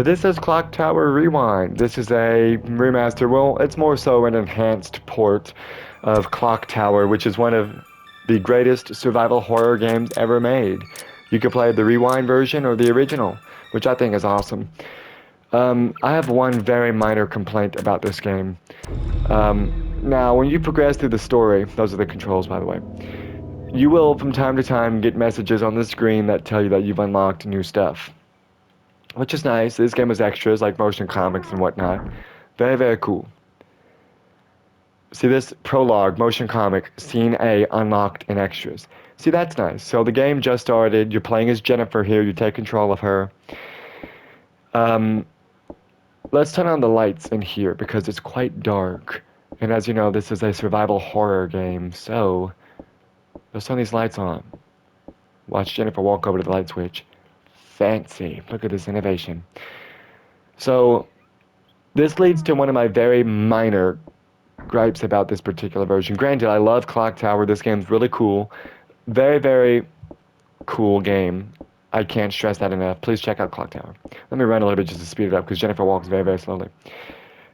So this is Clock Tower Rewind. This is a remaster. Well, it's more so an enhanced port of Clock Tower, which is one of the greatest survival horror games ever made. You can play the Rewind version or the original, which I think is awesome. I have one very minor complaint about this game. Now, when you progress through the story, those are the controls, by the way, you will from time to time get messages on the screen that tell you that you've unlocked new stuff. Which is nice. This game has extras like motion comics and whatnot. Very, very cool. See this prologue, motion comic, scene A, unlocked in extras. See, that's nice. So the game just started. You're playing as Jennifer here. You take control of her. Let's turn on the lights in here because it's quite dark. And as you know, this is a survival horror game. So let's turn these lights on. Watch Jennifer walk over to the light switch. Fancy. Look at this innovation. So this leads to one of my very minor gripes about this particular version. Granted, I love Clock Tower. This game's really cool. Very, very cool game. I can't stress that enough. Please check out Clock Tower. Let me run a little bit just to speed it up because Jennifer walks very, very slowly.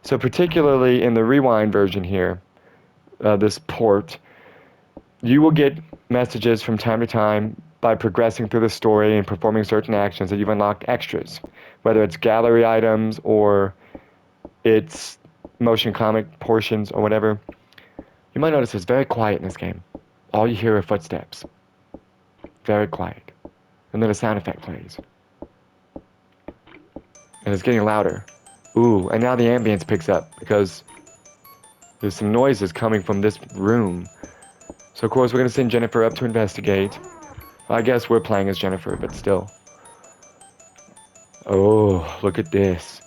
So particularly in the Rewind version here, this port, you will get messages from time to time by progressing through the story and performing certain actions that you've unlocked extras, whether it's gallery items or it's motion comic portions or whatever. You might notice it's very quiet in this game. All you hear are footsteps. Very quiet. And then a sound effect plays. And it's getting louder. Ooh, and now the ambience picks up because there's some noises coming from this room. So of course we're going to send Jennifer up to investigate. I guess we're playing as Jennifer, but still. Oh, look at this.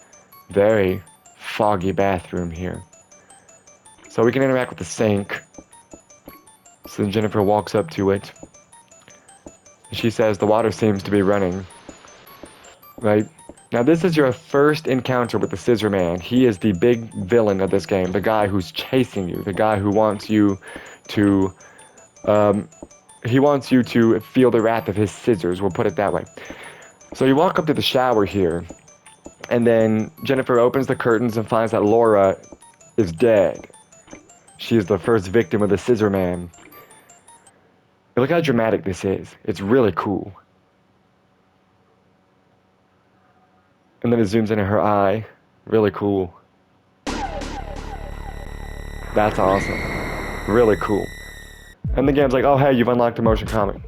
Very foggy bathroom here. So we can interact with the sink. So then Jennifer walks up to it. She says the water seems to be running. Right? Now this is your first encounter with the Scissor Man. He is the big villain of this game. The guy who's chasing you. The guy who wants you to... he wants you to feel the wrath of his scissors, we'll put it that way. So you walk up to the shower here, and then Jennifer opens the curtains and finds that Laura is dead. She is the first victim of the Scissor Man. Look how dramatic this is. It's really cool. And then it zooms into her eye. Really cool. That's awesome. Really cool. And the game's like, oh hey, you've unlocked a motion comic.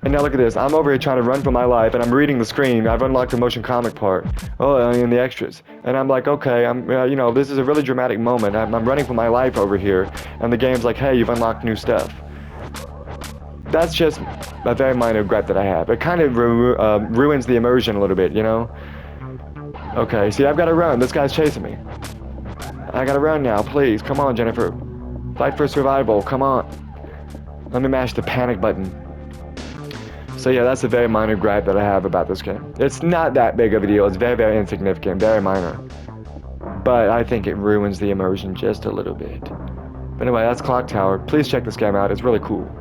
And now look at this. I'm over here trying to run for my life, and I'm reading the screen. I've unlocked the motion comic part. Oh, in the extras. And I'm like, okay, this is a really dramatic moment. I'm running for my life over here, and the game's like, hey, you've unlocked new stuff. That's just a very minor gripe that I have. It kind of ruins the immersion a little bit, you know? Okay, see, I've got to run. This guy's chasing me. I gotta run now, please. Come on, Jennifer. Fight for survival. Come on. Let me mash the panic button. So yeah, that's a very minor gripe that I have about this game. It's not that big of a deal. It's very, very insignificant, very minor. But I think it ruins the immersion just a little bit. But anyway, that's Clock Tower. Please check this game out. It's really cool.